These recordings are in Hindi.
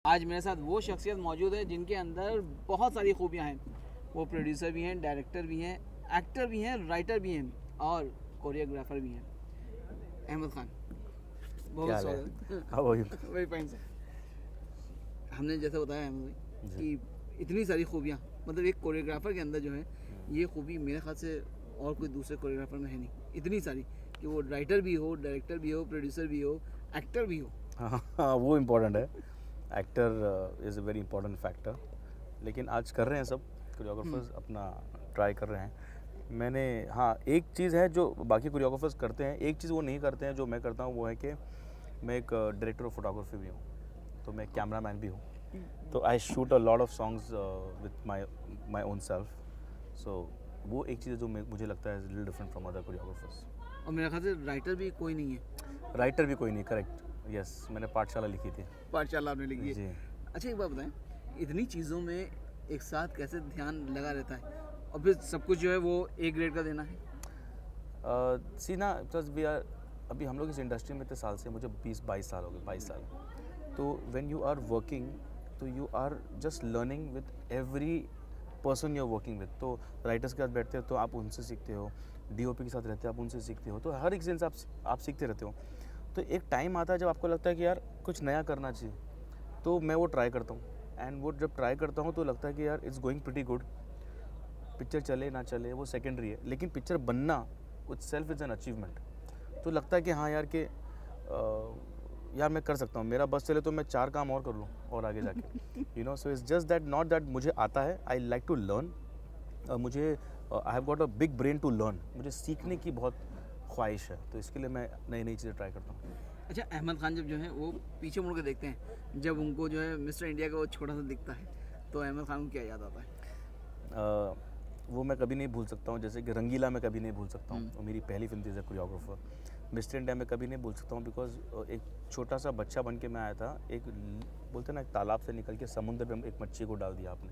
आज मेरे साथ वो शख्सियत मौजूद है जिनके अंदर बहुत सारी खूबियाँ हैं। वो प्रोड्यूसर भी हैं, डायरेक्टर भी हैं, एक्टर भी हैं, राइटर भी हैं और कोरियोग्राफर भी हैं। अहमद खान, बहुत क्या हाल है? स्वागत। How are you? Very fine sir. हमने जैसे बताया अहमद भाई जी। कि इतनी सारी खूबियाँ, मतलब एक कोरियोग्राफर के अंदर जो है ये खूबी मेरे ख्याल से और कोई दूसरे कोरियोग्राफर में है नहीं, इतनी सारी कि वो राइटर भी हो, डायरेक्टर भी हो, प्रोड्यूसर भी हो, एक्टर भी हो। हाँ वो इम्पोर्टेंट है। Actor is a very important factor. लेकिन आज कर रहे हैं सब कोरियोग्राफर्स अपना ट्राई कर रहे हैं। मैंने हाँ एक चीज़ है जो बाकी कोरियोग्राफर्स करते हैं, एक चीज़ वो नहीं करते हैं जो मैं करता हूँ, वो है कि मैं एक डायरेक्टर ऑफ फोटोग्राफी भी हूँ, तो मैं कैमरा मैन भी हूँ। तो I shoot a lot of songs with my own self. So वो एक चीज़ है जो मुझे लगता है little different from other choreographers. और मेरे ख्याल से राइटर भी कोई नहीं है। राइटर भी कोई नहीं, करेक्ट, यस, मैंने पाठशाला लिखी थी। पाठशाला आपने लिखी जी। है। अच्छा एक बात बताएं, इतनी चीज़ों में एक साथ कैसे ध्यान लगा रहता है और फिर सब कुछ जो है वो ए ग्रेड का देना है? सी ना, बिकॉज वी आर अभी हम लोग इस इंडस्ट्री में इतने साल से, मुझे 20-22 साल हो गए, 22 साल। तो व्हेन यू आर वर्किंग तो you are just learning with every person you are working with. तो राइटर्स के साथ बैठते हो तो आप उनसे सीखते हो, डीओपी के साथ रहते हो आप उनसे सीखते हो, तो हर एक चीज़ आप सीखते रहते हो। तो एक टाइम आता है जब आपको लगता है कि यार कुछ नया करना चाहिए, तो मैं वो ट्राई करता हूँ। एंड वो जब ट्राई करता हूँ तो लगता है कि यार it's going pretty good. Picture चले ना चले वो सेकेंडरी है, लेकिन पिक्चर बनना with self is an achievement. तो लगता है कि हाँ यार कि यार मैं कर सकता हूँ, मेरा बस चले तो मैं 4 काम और कर लूँ और आगे जाके, you know. So it's just that, not that मुझे आता है, आई लाइक टू लर्न। मुझे I have got a big brain to learn, मुझे सीखने की बहुत ख्वाहिश है, तो इसके लिए मैं नई नई चीज़ें ट्राई करता हूँ। अच्छा अहमद खान जब जो है वो पीछे मुड़ के देखते हैं, जब उनको जो है मिस्टर इंडिया का वो छोटा सा दिखता है, तो अहमद खान को क्या याद आता है? वो मैं कभी नहीं भूल सकता हूँ। जैसे कि रंगीला मैं कभी नहीं भूल सकता हूँ, वो मेरी पहली फिल्म थी as a choreographer. Mister India में कभी नहीं भूल सकता हूँ, बिकॉज एक छोटा सा बच्चा बन के मैं आया था। एक बोलते ना, एक तालाब से निकल के समुद्र में एक मच्छी को डाल दिया आपने,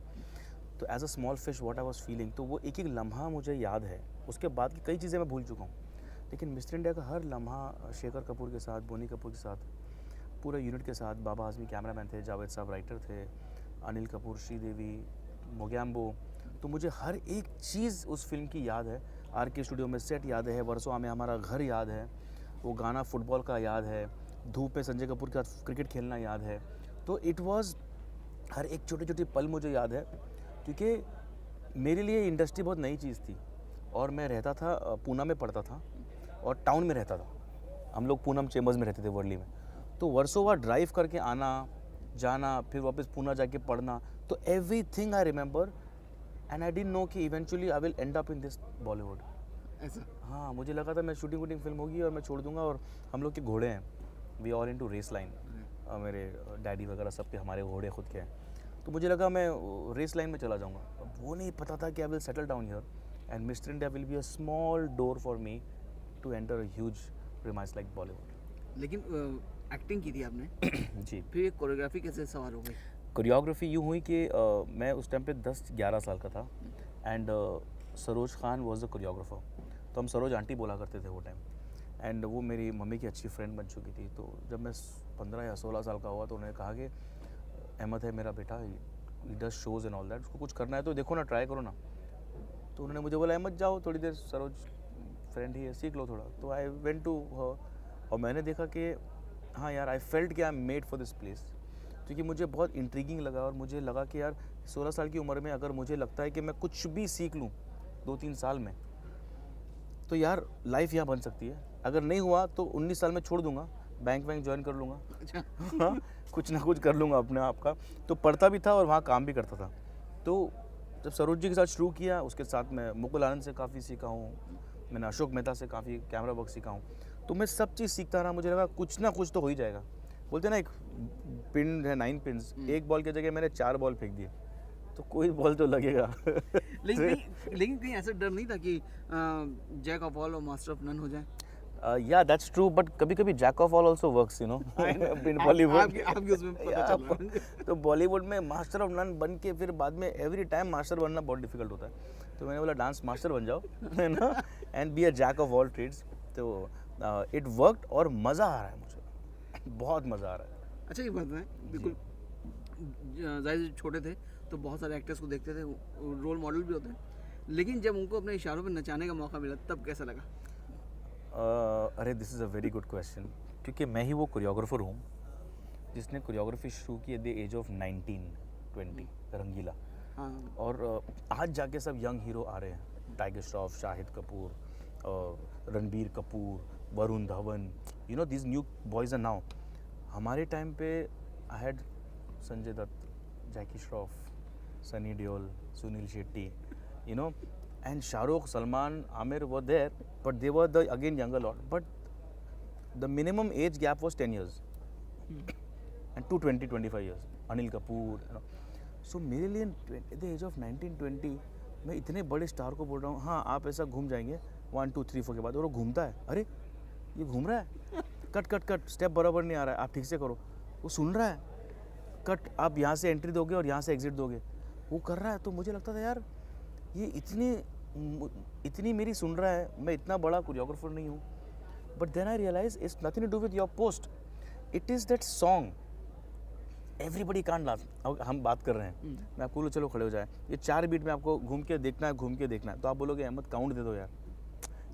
तो as a small fish what I was feeling, तो वो एक एक लम्हा मुझे याद है। उसके बाद की कई चीज़ें मैं भूल चुका हूँ, लेकिन मिस्टर इंडिया का हर लम्हा शेखर कपूर के साथ, बोनी कपूर के साथ, पूरे यूनिट के साथ, बाबा आज़मी कैमरामैन थे, जावेद साहब राइटर थे, अनिल कपूर, श्रीदेवी, मोगैम्बो, तो मुझे हर एक चीज़ उस फिल्म की याद है। आर के स्टूडियो में सेट याद है, वर्सोवा में हमारा घर याद है, वो गाना फुटबॉल का याद है, धूप में संजय कपूर के साथ क्रिकेट खेलना याद है। तो इट वाज हर एक छोटे छोटे पल मुझे याद है, क्योंकि मेरे लिए इंडस्ट्री बहुत नई चीज़ थी। और मैं रहता था पूना में पढ़ता था और टाउन में रहता था, हम लोग पूनम चेम्बर्स में रहते थे वर्ली में। तो वर्सोवा ड्राइव करके आना जाना, फिर वापस पूना जाके पढ़ना, तो everything I remember. And I didn't know कि eventually I will end up in this Bollywood. ऐसा? हाँ, मुझे लगा था मैं शूटिंग फिल्म होगी और मैं छोड़ दूंगा, और हम लोग के घोड़े हैं, we all into race line, मेरे डैडी वगैरह सब के हमारे घोड़े खुद के हैं, तो मुझे लगा मैं रेस लाइन में चला जाऊंगा। अब वो नहीं पता था कि I will settle down here and Mister India will be a small door for me to enter a huge premise like Bollywood. लेकिन एक्टिंग की थी आपने, जी। फिर कोरियोग्राफी कैसे सवार हो गई? कोरियोग्राफी यूँ हुई कि मैं उस टाइम पे 10-11 साल का था, and Saroj Khan was the choreographer, तो हम सरोज आंटी बोला करते थे वो टाइम। एंड वो मेरी मम्मी की अच्छी फ्रेंड बन चुकी थी। तो जब मैं 15 या 16 साल का हुआ तो उन्होंने कहा कि अहमद है मेरा बेटा, he does shows and all that, उसको कुछ करना है तो देखो ना, ट्राई करो ना। तो उन्होंने मुझे बोला अहमद जाओ थोड़ी देर, सरोज फ्रेंड ही है, सीख लो थोड़ा। तो आई वेंट टू हर, और मैंने देखा कि हाँ यार, आई फेल्ट कि I am made for this place, क्योंकि मुझे बहुत इंट्रीगिंग लगा। और मुझे लगा कि यार 16 साल की उम्र में अगर मुझे लगता है कि मैं कुछ भी सीख लूँ 2-3 साल में, तो यार लाइफ यहाँ बन सकती है। अगर नहीं हुआ तो 19 साल में छोड़ दूंगा, बैंक ज्वाइन कर लूँगा, अच्छा। हाँ, कुछ ना कुछ कर लूँगा अपने आप का। तो पढ़ता भी था और वहाँ काम भी करता था। तो जब सरोज जी के साथ शुरू किया, उसके साथ मैं मुकुल आनंद से काफ़ी सीखा हूँ, मैंने अशोक मेहता से काफ़ी कैमरा वर्क सीखा हूँ। तो मैं सब चीज़ सीखता रहा, मुझे लगा कुछ ना कुछ तो हो ही जाएगा। बोलते ना, एक पिन है 9 पिन्स, एक बॉल की जगह मैंने 4 बॉल फेंक दिए, तो कोई बॉल तो लगेगा। लेकिन कहीं ऐसा डर नहीं था कि जैक ऑफ ऑल और मास्टर ऑफ नन हो जाए? या दैट्स ट्रू, बट कभी कभी jack of all also works, you know, in Bollywood. आपकी उसमें पता चल रहा है। तो बॉलीवुड में मास्टर ऑफ नन बन के फिर बाद में एवरी टाइम मास्टर बनना बहुत डिफिकल्ट होता है। तो मैंने बोला डांस मास्टर बन जाओ, है ना, and be a jack of all trades. तो इट वर्कड और मज़ा आ रहा है मुझे, बहुत मज़ा आ रहा है। अच्छा ये बात है, बिल्कुल जाहिर से छोटे थे तो बहुत सारे एक्टर्स को देखते थे, रोल मॉडल भी होते हैं, लेकिन जब उनको अपने इशारों पे नचाने का मौका मिला तब कैसा लगा? अरे this is a very good question, क्योंकि मैं ही वो कोरियोग्राफर हूँ जिसने कोरियोग्राफी शुरू की एट द एज ऑफ 19-20, रंगीला। हाँ, और आज जाके सब यंग हीरो आ रहे हैं, Tiger Shroff, Shahid Kapoor, Ranbir Kapoor, Varun Dhawan, you know this new boys are now. हमारे टाइम पे I had Sanjay Dutt, Jackie Shroff, Sunny Deol, Suniel Shetty, you know, and Shahrukh, Salman, Amir were there, but they were the again younger lot. But the minimum age gap was 10 years, and to 20-25 years. Anil Kapoor, you know. So मेरे लिए at the age of 19-20 मैं इतने बड़े स्टार को बोल रहा हूँ, हाँ आप ऐसा घूम जाएंगे 1 2 3 4 के बाद, और वो घूमता है, अरे ये घूम रहा है, कट कट कट, स्टेप बराबर नहीं आ रहा है, आप ठीक से करो, वो सुन रहा है, कट आप यहाँ से एंट्री दोगे और यहाँ से एग्जिट दोगे, वो कर रहा है। तो मुझे लगता था यार ये इतनी मेरी सुन रहा है, मैं इतना बड़ा कोरियोग्राफर नहीं हूँ। But then I realize it's nothing to do with your post, it is that song, everybody can't laugh. हम बात कर रहे हैं, मैं आपको बोलूँ चलो खड़े हो जाए, ये 4 बीट में आपको घूम के देखना है, तो आप बोलोगे अहमद काउंट दे दो यार,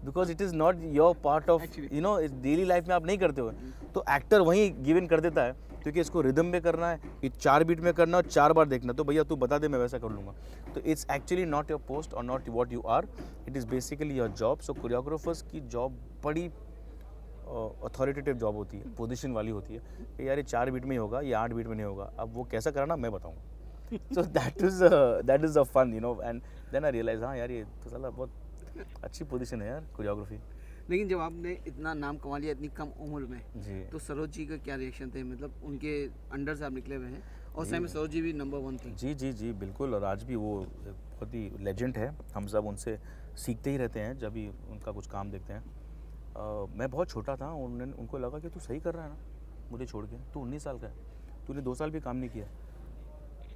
because it is not your part of, you know, daily life में आप नहीं करते हो। तो एक्टर वहीं गिव इन कर देता है, क्योंकि इसको रिदम में करना है, ये 4 बीट में करना है और 4 बार देखना, तो भैया तू बता दे मैं वैसा कर लूँगा। तो it's actually not your post और not what you are, it is basically your job. So choreographers की जॉब बड़ी अथॉरिटेटिव जॉब होती है, पोजीशन वाली होती है कि यार ये 4 बीट में ही होगा, ये 8 बीट में नहीं होगा, अब वो कैसा कराना मैं बताऊँगा। So that is a fun, you know, and then I realize हाँ यार ये तो साला बहुत अच्छी पोजीशन है यार कोरियोग्राफी। लेकिन जब आपने इतना नाम कमा लिया इतनी कम उम्र में जी, तो सरोज जी का क्या रिएक्शन थे? मतलब उनके अंडर से आप निकले हुए हैं और समय सरोज जी भी नंबर 1 थी। जी जी जी बिल्कुल, और आज भी वो बहुत ही लेजेंड है, हम सब उनसे सीखते ही रहते हैं जब भी उनका कुछ काम देखते हैं। मैं बहुत छोटा था, उनको लगा कि तू सही कर रहा है ना मुझे छोड़ के, तू 19 साल का है, तूने 2 साल भी काम नहीं किया।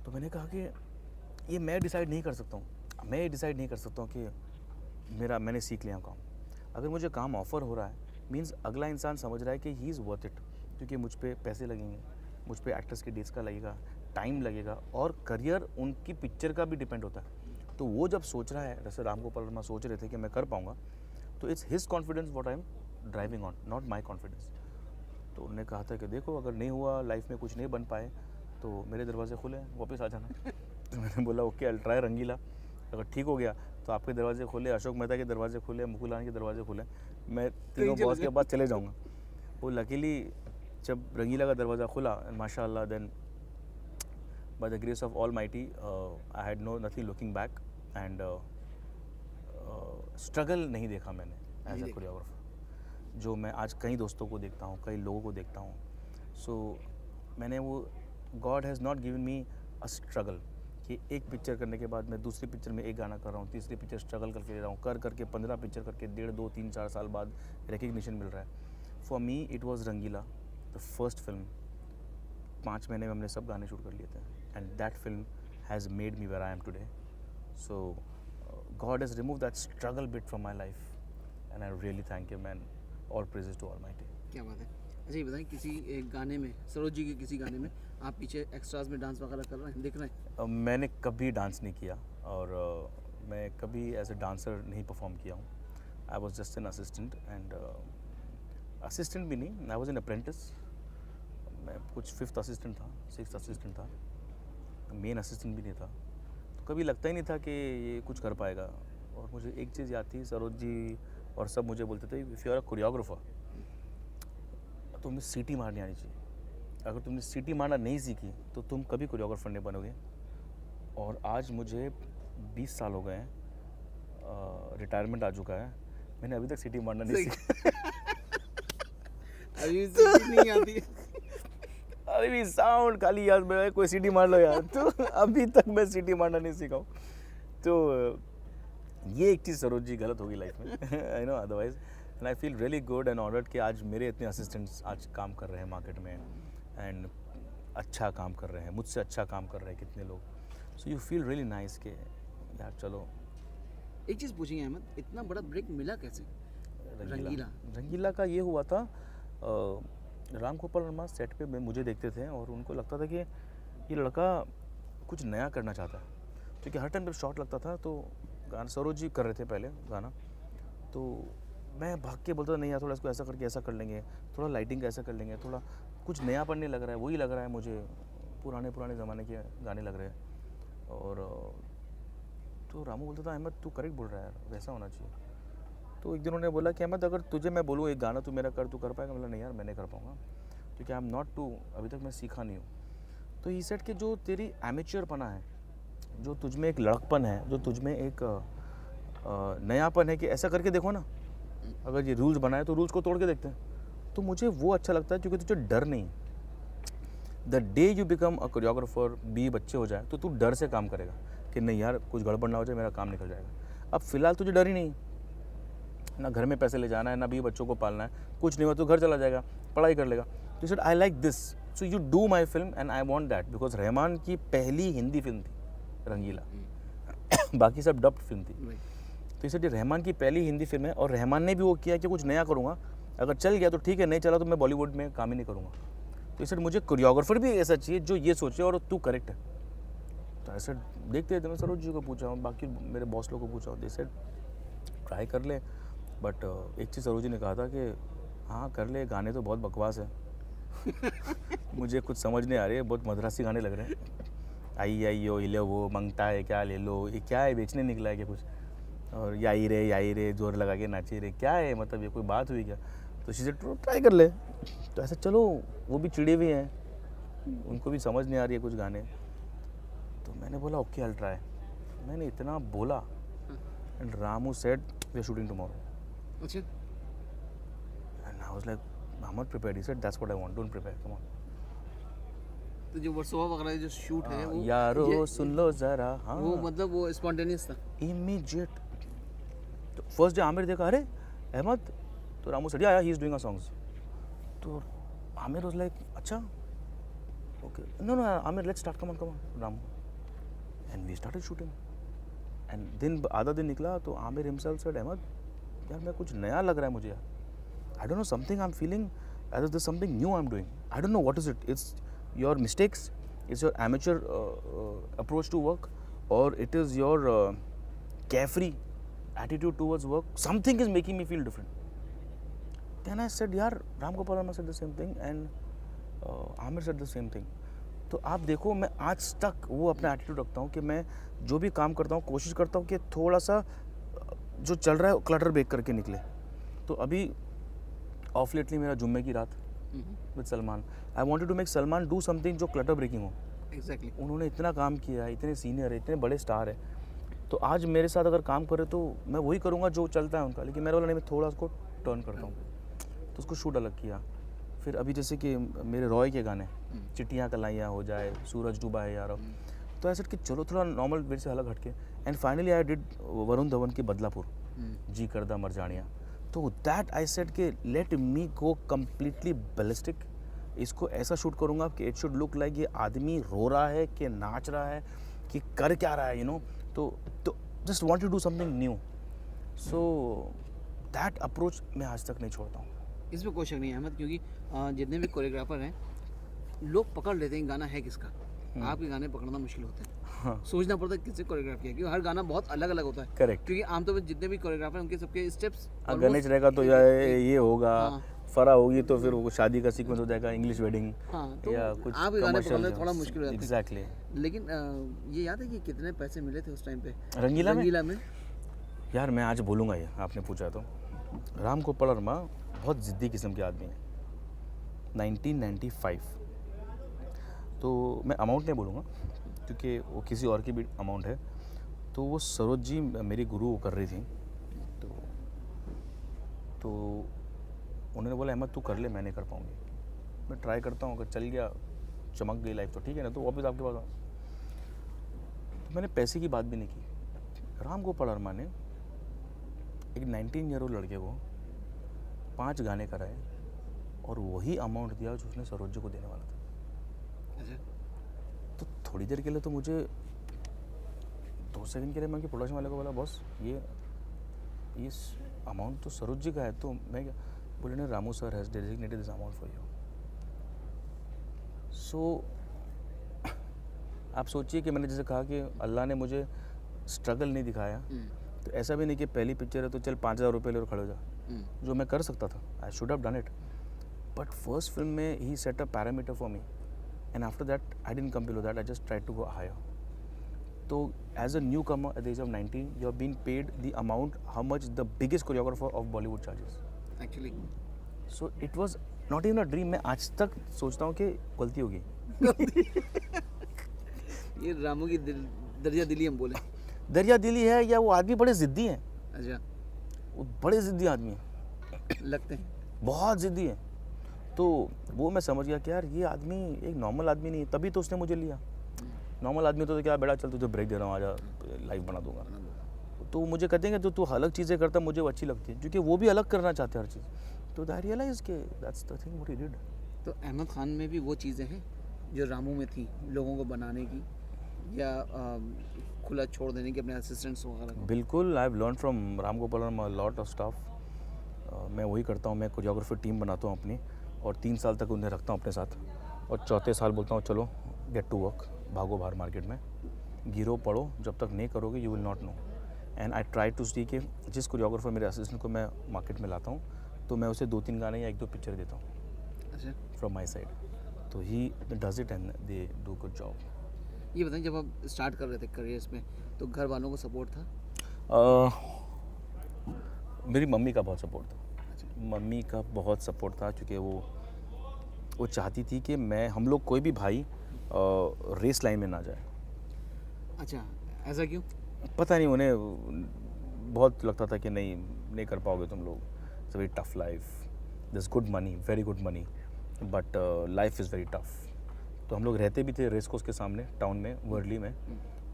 तो मैंने कहा कि ये मैं डिसाइड नहीं कर सकता हूँ, मैं ये डिसाइड नहीं कर सकता हूँ कि मैंने सीख लिया काम। अगर मुझे काम ऑफ़र हो रहा है मीन्स अगला इंसान समझ रहा है कि ही इज़ वर्थ इट, क्योंकि मुझ पे पैसे लगेंगे, मुझ पे एक्टर्स के डेट्स का लगेगा, टाइम लगेगा, और करियर उनकी पिक्चर का भी डिपेंड होता है। तो वो जब सोच रहा है, जैसे राम गोपाल वर्मा सोच रहे थे कि मैं कर पाऊँगा, तो it's his confidence what I am driving on, not my confidence. तो उन्होंने कहा था कि देखो अगर नहीं हुआ, लाइफ में कुछ नहीं बन पाए, तो मेरे दरवाजे खुले हैं, वापस आ जाना। तो मैंने बोला ओके आई ट्राई रंगीला, अगर ठीक हो गया तो आपके दरवाजे खुले, अशोक मेहता के दरवाजे खुले, मुकुल रानी के दरवाजे खुले, मैं तीनों बॉस के पास चले जाऊँगा। वो लकीली जब रंगीला का दरवाज़ा खुला, माशाअल्लाह, then by the grace of almighty I had nothing looking back, and struggle नहीं देखा मैंने एज अ कोरियोग्राफर, जो मैं आज कई दोस्तों को देखता हूँ, कई लोगों को देखता हूँ। सो मैंने वो, God has not given me a struggle कि एक पिक्चर करने के बाद मैं दूसरी पिक्चर में एक गाना कर रहा हूँ, तीसरी पिक्चर स्ट्रगल करके ले रहा हूँ, करके 15 पिक्चर करके 1.5, 2, 3, 4 साल बाद रिकग्निशन मिल रहा है। For me it was Rangeela, the first film. 5 महीने में हमने सब गाने शूट कर लिए थे, and that film has made me where I am today. So God has remove that struggle bit from my life, and I really thank you man, all praises to almighty. क्या बात है। अच्छा ये बताएं, किसी एक गाने में, सरोज जी के किसी गाने में आप पीछे एक्स्ट्रास में डांस वगैरह कर रहे हैं, दिख रहे हैं? मैंने कभी डांस नहीं किया, और मैं कभी एज ए डांसर नहीं परफॉर्म किया हूँ। I was just an assistant, and assistant भी नहीं, आई वॉज एन अप्रेंटिस। मैं कुछ 5th असिस्टेंट था, 6th असिस्टेंट था, मेन असिस्टेंट भी नहीं था। तो कभी लगता ही नहीं था कि ये कुछ कर पाएगा। और मुझे एक चीज़ याद थी, सरोज जी और सब मुझे बोलते थे, if you are a choreographer तो तुम्हें सीटी मारनी आनी चाहिए, अगर तुमने सीटी मारना नहीं सीखी तो तुम कभी कोरियोग्राफर नहीं बनोगे। और आज मुझे 20 साल हो गए हैं, रिटायरमेंट आ चुका है, मैंने अभी तक सीटी मारना नहीं सीखा। अभी सीटी नहीं आती। अभी भी साउंड खाली याद में, कोई सीटी मार लो यार, तो अभी तक मैं सीटी मारना नहीं सीखा हूँ। तो ये एक चीज़ सरोज जी गलत होगी लाइफ में, I know, otherwise and I feel really good and honoured कि आज मेरे इतने असिस्टेंट्स आज काम कर रहे हैं मार्केट में, एंड अच्छा काम कर रहे हैं, मुझसे अच्छा काम कर रहे हैं कितने लोग। So you feel really nice कि यार चलो। एक चीज़ पूछेंगे अहमद, इतना बड़ा ब्रेक मिला कैसे? रंगीला का ये हुआ था, राम गोपाल वर्मा सेट पे मुझे देखते थे और उनको लगता था कि ये लड़का कुछ नया करना चाहता है, क्योंकि हर टाइम जब शॉट लगता था तो गाना सरोज जी कर रहे थे पहले गाना, तो मैं भाग के बोलता था नहीं यार थोड़ा इसको ऐसा करके ऐसा कर लेंगे, थोड़ा लाइटिंग का ऐसा कर लेंगे, थोड़ा कुछ नयापन नहीं लग रहा है, वही लग रहा है मुझे पुराने ज़माने के गाने लग रहे हैं। और तो रामू बोलता था अहमद तू करेक्ट बोल रहा है यार, वैसा होना चाहिए। तो एक दिन उन्होंने बोला कि अहमद अगर तुझे मैं बोलूँ एक गाना तू मेरा कर, तू कर पाएगा? मतलब नहीं यार मैं नहीं कर पाऊँगा, क्योंकि आई एम नॉट टू, अभी तक मैं सीखा नहीं हूँ। तो ही सेड कि जो तेरी एमेच्योरपना है, जो तुझ में एक लड़कपन है, जो तुझ में एक नयापन है कि ऐसा करके देखो ना, अगर ये रूल्स बनाए तो रूल्स को तोड़ के देखते हैं। तो मुझे वो अच्छा लगता है क्योंकि तुझे डर नहीं। The day you become a choreographer, बी बच्चे हो जाए तो तू डर से काम करेगा कि नहीं यार कुछ गड़बड़ ना हो जाए, मेरा काम निकल जाएगा। अब फिलहाल तुझे डर ही नहीं, ना घर में पैसे ले जाना है, ना भी बच्चों को पालना है, कुछ नहीं हुआ तो घर चला जाएगा, पढ़ाई कर लेगा। तो said I like this, so you do my film and I want that, because Rahman की पहली हिंदी फिल्म थी रंगीला, बाकी सब डब्ड फिल्म थी। तो इसलिए रहमान की पहली हिंदी फिल्म है और रहमान ने भी वो किया कि कुछ नया करूँगा, अगर चल गया तो ठीक है, नहीं चला तो मैं बॉलीवुड में काम ही नहीं करूँगा। तो इसलिए मुझे कोरियोग्राफर भी ऐसा चाहिए जो ये सोचे और तू करेक्ट है। तो ऐसे देखते थे, मैं सरोज जी को पूछा हूँ, बाकी मेरे बॉस लोग को पूछा हूँ, जैसे ट्राई कर ले। बट एक चीज़ सरोज जी ने कहा था कि हाँ कर ले, गाने तो बहुत बकवास है मुझे कुछ समझ नहीं आ रही है, बहुत मद्रासी गाने लग रहे हैं, आई ओ हिले वो मंगता है क्या ले लो, ये क्या है, बेचने निकला है क्या कुछ, और याई रे जोर लगा के नाची रे, क्या है मतलब ये कोई बात हुई क्या? तो चीज़ें ट्राई कर ले। तो ऐसा चलो, वो भी चिड़े हुए हैं, उनको भी समझ नहीं आ रही है कुछ गाने। तो मैंने बोला ओके आई ट्राई। मैंने इतना बोला and Ramu said we are shooting tomorrow. अच्छा, and I was like I am not prepared. He said that's what I want, don't prepare, come on. तो जो वर्सोवा वगैरह जो शूट है वो यारो सुन लो जरा, हाँ वो मतलब वो स्पॉन्टेनियस था इमीडिएट। तो फर्स्ट डे आमिर देखा, अरे अहमद, तो Ramu said yeah he is doing a songs. तो आमिर वाज लाइक अच्छा okay, no Aamir let's start, come on Ramu, and we started shooting. And दिन आधा दिन निकला तो आमिर हिमसेल्फ सेड अहमद यार मैं कुछ नया लग रहा है मुझे यार, I don't know something I am feeling as if there something new I am doing, I don't know what is it, it's your mistakes, it's your amateur approach to work, और it is your carefree attitude towards work, something is making me feel different. Then I said yaar, Ram Gopal Verma said the same thing and Amir said the same thing. तो आप देखो मैं आज तक वो अपना एटीट्यूड रखता हूँ कि मैं जो भी काम करता हूँ कोशिश करता हूँ कि थोड़ा सा जो चल रहा है क्लटर ब्रेक करके निकले। तो अभी ऑफ लेटली मेरा जुम्मे की रात with Salman, I wanted to make Salman do something जो क्लटर ब्रेकिंग हो। एग्जैक्टली उन्होंने इतना काम किया है, इतने सीनियर है, इतने बड़े स्टार है, तो आज मेरे साथ अगर काम करे तो मैं वही करूँगा जो चलता है उनका, लेकिन मेरे वाला नहीं, मैं थोड़ा उसको टर्न करता हूँ। तो उसको शूट अलग किया। फिर अभी जैसे कि मेरे रॉय के गाने चिट्टियाँ कलाइयाँ हो जाए, सूरज डूबा है यार, तो ऐसा कि चलो थोड़ा नॉर्मल मेरे से अलग हटके। And finally I did Varun Dhawan की बदलापुर, जी करदा मरजानिया। तो दैट आई सेड कि लेट मी गो कम्प्लीटली बैलिस्टिक, इसको ऐसा शूट करूँगा कि इट शुड लुक लाइक ये आदमी रो रहा है कि नाच रहा है कि कर क्या रहा है, यू नो। तो just want to do something new, so that approach मैं आज तक नहीं छोड़ता हूँ। इसमें कोई शक नहीं है अहमद, क्योंकि जितने भी कोरियोग्राफर हैं लोग पकड़ लेते हैं गाना है किसका, आपके गाने पकड़ना मुश्किल होता है। हाँ सोचना पड़ता है किससे कोरियोग्राफ किया, क्योंकि हर गाना बहुत अलग अलग होता है। करेक्ट। क्योंकि आमतौर पर जितने भी कोरियोग्राफर हैं उनके सबके स्टेप्स गणेश रहेगा तो ये होगा, हाँ। फरा होगी तो फिर वो शादी का सीक्वेंस हो जाएगा, इंग्लिश वेडिंग हाँ, तो या कुछ आपके गाने पकड़ना थोड़ा मुश्किल हो जाता है। एग्जैक्टली। लेकिन ये याद है कि कितने पैसे मिले थे उस टाइम पे रंगीला में? में? यार मैं आज बोलूँगा ये, आपने पूछा तो। राम गोपाल वर्मा बहुत ज़िद्दी किस्म के आदमी है। 1995, तो मैं अमाउंट नहीं बोलूँगा क्योंकि वो किसी और की भी अमाउंट है। तो वो सरोज जी मेरी गुरु कर रही थी, तो उन्होंने बोला अहमद तू कर ले, मैं नहीं कर पाऊँगी, मैं ट्राई करता हूँ, अगर चल गया चमक गई लाइफ तो ठीक है ना, तो वापस आपके पास आओ। तो मैंने पैसे की बात भी नहीं की। राम गोपाल वर्मा ने एक 19 ईयर ओल्ड लड़के को 5 गाने कराए और वही अमाउंट दिया जो उसने सरोज जी को देने वाला था। अच्छा। तो थोड़ी देर के लिए तो मुझे 2 सेकंड के लिए मैं प्रोडक्शन वाले को बोला बॉस ये अमाउंट तो सरोज जी का है, तो मैं क्या बोले नहीं, Ramu sir has designated this amount for you. So आप सोचिए कि मैंने जैसे कहा कि अल्लाह ने मुझे स्ट्रगल नहीं दिखाया, तो ऐसा भी नहीं कि पहली पिक्चर है तो चल 5,000 रुपये ले और खड़े हो जा, जो मैं कर सकता था, I should have done it, but first film में ही set a parameter for me and after that I didn't come below that, I just try to go higher. तो as a newcomer at the age of 19 you have been paid the amount how much the biggest choreographer of Bollywood charges. Actually so it was not even a dream. मैं आज तक सोचता हूँ कि गलती होगी. ये रामू की दरिया दिली हम बोले. दरिया दिली है या वो आदमी बड़े ज़िद्दी हैं, अच्छा, वो बड़े ज़िद्दी आदमी हैं, लगते हैं. बहुत ज़िद्दी हैं. तो वो मैं समझ गया कि यार ये आदमी एक नॉर्मल आदमी नहीं है, तभी तो उसने मुझे लिया. नॉर्मल आदमी तो क्या बेटा चल तुझे ब्रेक दे रहा हूँ, आजा लाइफ बना दूंगा. तो मुझे कहते हैं कि जो तू अलग चीज़ें करता मुझे वो अच्छी लगती है, क्योंकि वो भी अलग करना चाहते हैं हर चीज़. तो आई रियलाइज के that's the thing what he did. तो अहमद खान में भी वो चीज़ें हैं जो रामू में थी, लोगों को बनाने की या खुला छोड़ देने की अपने असिस्टेंट्स वगैरह को. बिल्कुल, I have learn from Ram Gopal Verma lot of staff. मैं वही करता हूँ, मैं कोरियोग्राफर टीम बनाता हूँ अपनी, और 3 साल तक उन्हें रखता हूँ अपने साथ, और चौथे साल बोलता हूँ चलो गेट टू वर्क, भागो बाहर मार्केट में, गिरो पढ़ो, जब तक नहीं करोगे you will not know. And I try to see कि जिस कोरियोग्राफर मेरे असिस्टेंट को मैं मार्केट में लाता हूँ तो मैं उसे 2-3 गाने या 1-2 पिक्चर देता हूँ अच्छा, फ्रॉम माई साइड. तो he does it and they do good job. ये बताएं जब आप स्टार्ट कर रहे थे करियर्स में तो घर वालों को सपोर्ट था? मेरी मम्मी का बहुत सपोर्ट था. मम्मी का बहुत सपोर्ट था, क्योंकि वो चाहती थी कि हम लोग कोई भी भाई रेस लाइन में ना जाए. अच्छा, ऐसा क्यों? पता नहीं, उन्हें बहुत लगता था कि नहीं कर पाओगे तुम लोग, it's very tough life, this is good money, very good money, but life is very tough. तो हम लोग रहते भी थे रेस कोर्स के सामने टाउन में, वर्ली में,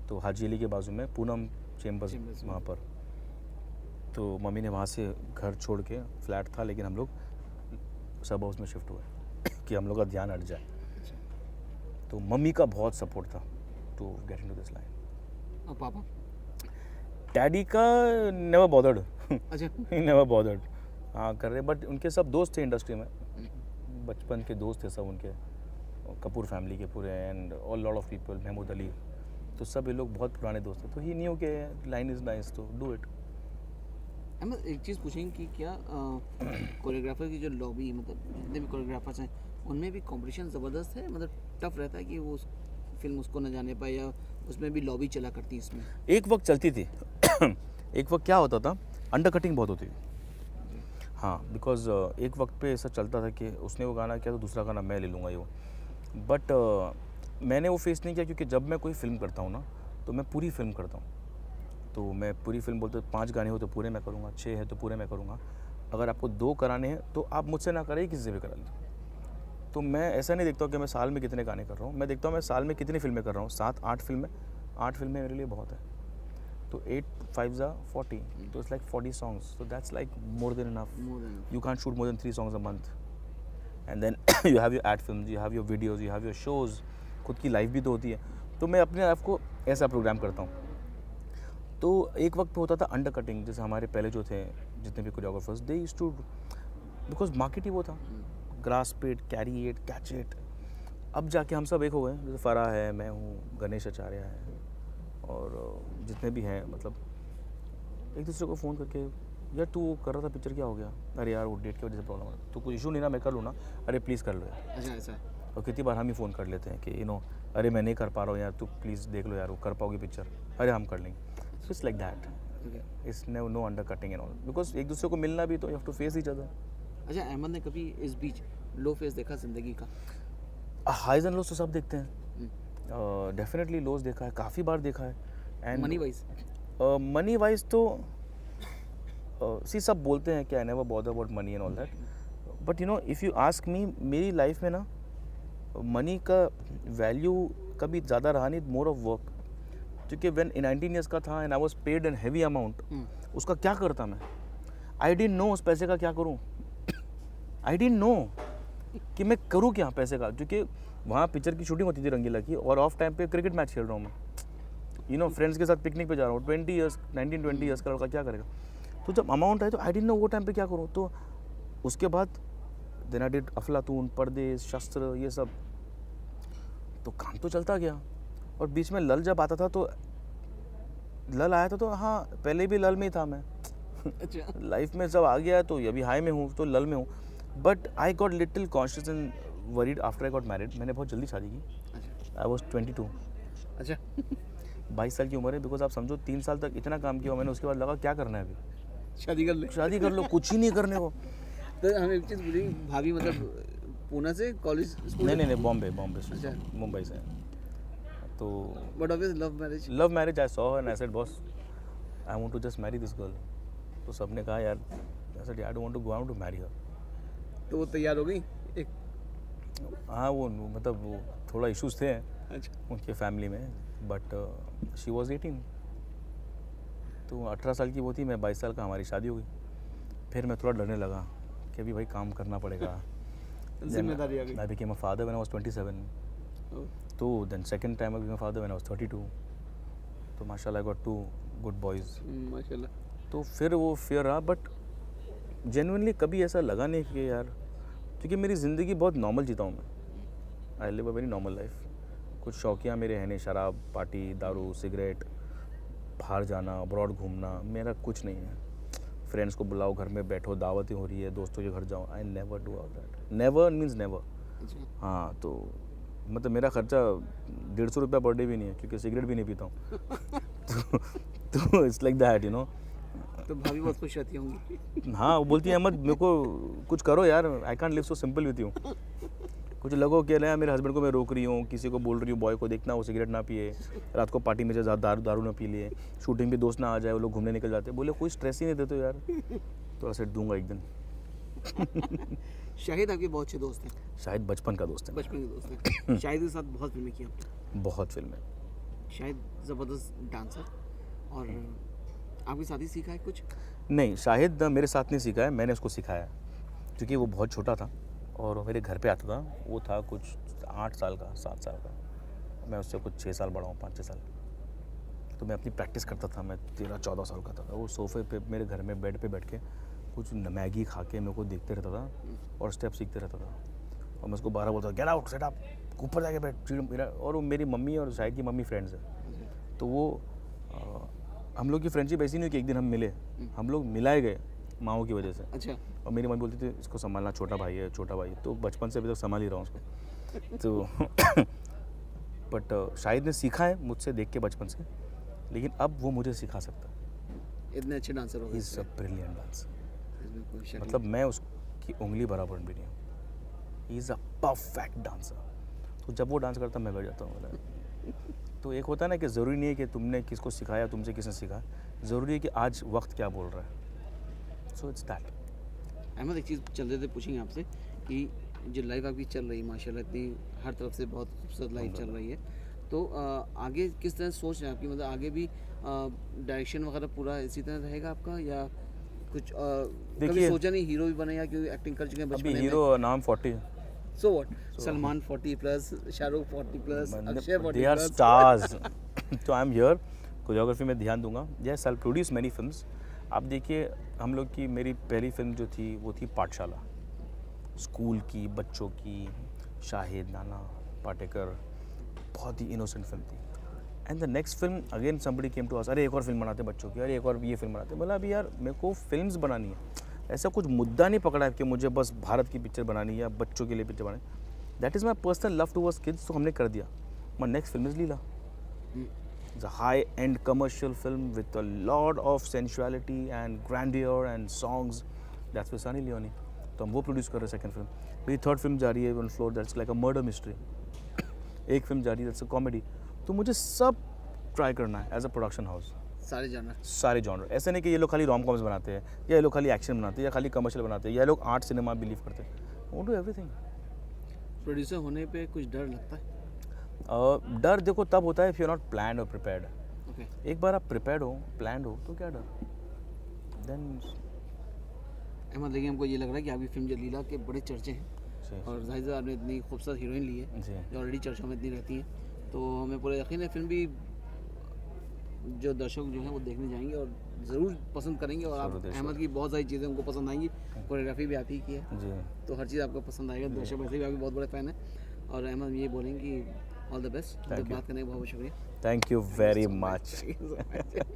तो हाजी अली के बाजू में पूनम चेम्बर्स वहाँ पर. तो मम्मी ने वहाँ से घर छोड़ के, फ्लैट था लेकिन हम लोग सब हाउस में शिफ्ट हुए कि हम लोग का ध्यान हट जाए. तो मम्मी का बहुत सपोर्ट था to get into this line. और पापा? डैडी का नेवर बॉदर्ड. अच्छा, नेवर बॉदर्ड. हाँ कर रहे, बट उनके सब दोस्त थे इंडस्ट्री में, बचपन के दोस्त थे सब उनके, कपूर फैमिली के पूरे, and all lot of people, Mehmood Ali, तो सब ये लोग बहुत पुराने दोस्त थे. तो ही न्यू के line is nice to do it. हम एक चीज़ पूछेंगे कि क्या कोरियोग्राफर की जो लॉबी, मतलब जितने भी कोरियोग्राफर्स हैं उनमें भी कंपटीशन ज़बरदस्त है, मतलब टफ रहता है कि वो फिल्म उसको न जाने पाए, या उसमें भी लॉबी चला करती है इसमें? एक वक्त चलती थी. एक वक्त क्या होता था, अंडर कटिंग बहुत होती थी. हाँ, बिकॉज एक वक्त पे ऐसा चलता था कि उसने वो गाना किया तो दूसरा गाना मैं ले लूँगा ये वो. बट मैंने वो फेस नहीं किया, क्योंकि जब मैं कोई फिल्म करता हूँ ना तो मैं पूरी फिल्म करता हूँ. तो मैं पूरी फिल्म बोलते 5 गाने हो तो पूरे मैं करूँगा, 6 है तो पूरे मैं करूँगा. अगर आपको 2 कराने हैं तो आप मुझसे ना करें, किसी से भी करा लें. तो मैं ऐसा नहीं देखता हूँ कि मैं साल में कितने गाने कर रहा हूँ, मैं देखता हूँ मैं साल में कितनी फिल्में कर रहा हूँ. 7-8 फिल्में, 8 फिल्में मेरे लिए बहुत है. तो 8 5 40, तो it's like 40 songs, so that's like more than enough. You can't shoot more than 3 songs a month, and then you have your ad films, you have your videos, you have your shows. खुद की लाइफ भी तो होती है. तो मैं अपने लाइफ को ऐसा प्रोग्राम करता हूँ. तो एक वक्त पे होता था अंडर कटिंग, जैसे हमारे पहले जो थे जितने भी choreographers, they used to, because market ही वो था, grasp it, carry it, catch it. अब जाके हम सब एक हो गए, जैसे फराह है, मैं हूँ, गणेश आचार्य है, और जितने भी हैं, मतलब एक दूसरे को फ़ोन करके, यार तू कर रहा था पिक्चर, क्या हो गया? अरे यार वो डेट की वजह से प्रॉब्लम है. तो कोई इशू नहीं ना, मैं कर लूँ ना. अरे प्लीज़ कर लो यार. अच्छा, ऐसा. और कितनी बार हम ही फ़ोन कर लेते हैं कि अरे मैं नहीं कर पा रहा हूँ यार, तू प्लीज़ देख लो यार, वो कर पाओगे पिक्चर? अरे हम कर लेंगे. So it's like that. It's no undercutting and all, because एक दूसरे को मिलना भी तो you have to face each other. अच्छा, अहमद ने कभी इस बीच लो फेस देखा ज़िंदगी का? हाइज एंड लोज तो सब देखते हैं. डेफिनेटली लोज देखा है, काफ़ी बार देखा है. एंड मनी वाइज तो सी सब बोलते हैं कि I never bother about money and all that, but if you ask me, मेरी लाइफ में ना मनी का वैल्यू कभी ज़्यादा रहा नहीं, मोर ऑफ वर्क. क्योंकि व्हेन 19 ईयर्स का था and I was paid an heavy amount, उसका क्या करता मैं? आई डिडंट नो उस पैसे का क्या करूं. आई डिडंट नो कि मैं करूं क्या पैसे का, क्योंकि वहाँ पिक्चर की शूटिंग होती थी रंगीला की, और ऑफ टाइम पे क्रिकेट मैच खेल रहा हूँ मैं. फ्रेंड्स के साथ पिकनिक पे जा रहा हूँ. 19-20 ईयर्स का लड़का क्या करेगा? तो जब अमाउंट है तो आई डिडंट नो वो टाइम पे क्या करूँ. तो उसके बाद देन आई डिड अफलातून, परदेश, शस्त्र, ये सब. तो काम तो चलता गया, और बीच में लल जब आता था तो लल आया था तो हाँ पहले भी लल में ही था मैं अच्छा लाइफ में जब आ गया है तो अभी हाई में हूँ तो लल में हूँ but I got little conscious and worried after I got married मैंने बहुत जल्दी शादी की अच्छा आई वॉज 22 अच्छा 22 साल की उम्र है बिकॉज आप समझो 3 साल तक इतना काम किया मैंने उसके बाद लगा क्या करना है अभी शादी कर ले। शादी कर लो कुछ ही नहीं करने को तो हमें एक चीज़ पूछी, भाभी मतलब पूना से कॉलेज स्कूल? नहीं बॉम्बे से अच्छा। मुंबई से तो but obvious love marriage. Love marriage I saw and I said boss I want to just marry this girl तो सबने कहा यार I said I don't want to go out to marry her तो वो तैयार हो गई एक? हाँ वो मतलब वो थोड़ा इश्यूज थे अच्छा उनके फैमिली में बट शी वॉज 18 तो 18 साल की वो थी मैं 22 साल का हमारी शादी हो गई फिर मैं थोड़ा डरने लगा कि अभी भाई काम करना पड़ेगा जिम्मेदारी आ गई। I became a father when I was 27 Oh, तो then second time I became a father when I was 32 तो माशाल्लाह आई गॉट 2 गुड बॉयज़ माशाल्लाह। तो फिर वो फियर रहा बट जेन्युइनली कभी ऐसा लगा नहीं कि यार क्योंकि मेरी ज़िंदगी बहुत नॉर्मल जीता हूँ मैं I live a very normal life कुछ शौकियाँ मेरे हैं नहीं शराब पार्टी दारू सिगरेट बाहर जाना अब्रॉड घूमना मेरा कुछ नहीं है फ्रेंड्स को बुलाओ घर में बैठो दावतें हो रही है दोस्तों के घर जाओ I never do all that never means never अच्छा हाँ तो मतलब मेरा खर्चा 150 रुपया पर डे भी नहीं है क्योंकि सिगरेट भी नहीं पीता हूँ तो it's like that you know तो भाभी बहुत खुश रहती होंगी। हाँ वो बोलती है अहमद मेरे को कुछ करो यार I can't live so simple with you कुछ लोगों कह रहे हैं मेरे हस्बैंड को मैं रोक रही हूँ किसी को बोल रही हूँ बॉय को देखना वो सिगरेट ना पिए रात को पार्टी में जाए दारू ना पी लिए शूटिंग भी दोस्त ना आ जाए वो लोग घूमने निकल जाते बोले कोई स्ट्रेस ही नहीं देते यार थोड़ा सेट दूंगा एक दिन शाहिद आपके बहुत अच्छे दोस्त हैं, शायद बचपन का दोस्त है बचपन के दोस्त हैं। शाहिद के साथ बहुत फिल्में की आपने। बहुत फिल्में शाहिद ज़बरदस्त डांसर और आपके साथ ही सीखा है कुछ? नहीं शाहिद मेरे साथ नहीं सीखा है मैंने उसको सिखाया क्योंकि वो बहुत छोटा था और वो मेरे घर पे आता था वो था कुछ 8 साल का 7 साल का मैं उससे कुछ 6 साल बड़ा हूँ 5-6 साल तो मैं अपनी प्रैक्टिस करता था मैं 13-14 साल का था वो सोफे पे मेरे घर में बेड पे बैठ के कुछ मैगी खा के मेरे को देखते रहता था और स्टेप सीखते रहता था और मैं उसको 12 बोलता था गेट आउट सेट अप ऊपर जाके बैठ मेरा और वो मेरी मम्मी और शाहिद की मम्मी फ्रेंड्स है तो वो हम लोग की फ्रेंडशिप ऐसी नहीं हुई कि एक दिन हम मिले हम लोग मिलाए गए माओ की वजह से अच्छा और मेरी मम्मी बोलती थी इसको संभालना छोटा भाई है तो बचपन से अभी तक संभाल ही रहा हूँ उसको तो बट शाहिद ने सीखा है मुझसे देख के बचपन से लेकिन अब वो मुझे सिखा सकता है इतने अच्छे डांसर हो गए। इज़ अ ब्रिलियंट डांसर इसमें कोई शक मतलब मैं उसकी उंगली बराबर भी नहीं हूँ he is a perfect dancer तो जब वो डांस करता मैं बैठ जाता हूँ तो एक होता है ना कि ज़रूरी नहीं है कि तुमने किसको सिखाया तुमसे किसने सिखाया ज़रूरी है कि आज वक्त क्या बोल रहा है सो इट्स दैट नहीं। अहमद एक चीज़ चल रहे थे पूछेंगे आपसे कि जो लाइफ आपकी चल रही है माशाल्लाह इतनी हर तरफ से बहुत खूबसूरत लाइफ चल रही है तो आगे किस तरह सोच है आपकी मतलब आगे भी डायरेक्शन वगैरह पूरा इसी तरह रहेगा आपका या कुछ कभी देखिए- सोचा नहीं हीरो भी बने या क्योंकि एक्टिंग कर चुके हैं अभी बचपन में? हीरो नाम 40 so what Salman 40 plus Shahrukh 40 plus Akshay 40 they are plus stars तो आई एम हियर कोरियोग्राफी में ध्यान दूंगा yes I produce many films आप देखिए हम लोग की मेरी पहली फिल्म जो थी वो थी पाठशाला स्कूल की बच्चों की शाहिद नाना पाटेकर बहुत ही इनोसेंट फिल्म थी and the next film again somebody came to us अरे एक और फिल्म बनाते बच्चों की अरे एक और ये फिल्म बनाते बोला अभी यार मेरे को फिल्म्स बनानी है ऐसा कुछ मुद्दा नहीं पकड़ा है कि मुझे बस भारत की पिक्चर बनानी है या बच्चों के लिए पिक्चर बनानी that is my personal love towards kids तो हमने कर दिया my next film is Leela It's a high-end commercial film with a lot of sensuality and grandeur and songs. That's with Sunny Leone. तो हम वो प्रोड्यूस कर रहे हैं सेकंड फिल्म मेरी थर्ड फिल्म जा रही है on floor that's like a murder mystery एक फिल्म जा रही है दैट्स अ कॉमेडी तो मुझे सब ट्राई करना है एज अ प्रोडक्शन हाउस सारे जानवर सारे जॉनर ऐसे नहीं कि ये लोग खाली रोम कॉम्स बनाते हैं या ये लोग खाली एक्शन बनाते हैं या खाली कमर्शियल बनाते हैं या ये लोग आर्ट सिनेमा बिलीव करते हैं वो डू एवरीथिंग प्रोड्यूसर होने पे कुछ डर लगता है? डर देखो तब होता है if you are not planned और प्रिपेयर्ड ओके एक बार आप प्रिपेयर्ड हो प्लान्ड हो तो क्या डर देन अहमद लेकिन हमको ये लग रहा है कि आपकी फिल्म जलीला के बड़े चर्चे हैं और जाहिर सी आपने इतनी खूबसूरत हीरोइन ली है जी जो ऑलरेडी चर्चों में इतनी रहती हैं तो हमें पूरा यकीन है फिल्म भी जो दर्शक जो हैं वो देखने जाएंगे और ज़रूर पसंद करेंगे और आप ज़रूर देखिए। अहमद की बहुत सारी चीज़ें उनको पसंद आएंगी कोरियोग्राफी भी आती ही की है जी तो हर चीज़ आपको पसंद आएगा दर्शक वैसे भी आपके बहुत बड़े फ़ैन हैं और अहमद ये बोलेंगे कि all the best. Thank you. बात करने का बहुत बहुत शुक्रिया। Thank you very much. Thank you so much.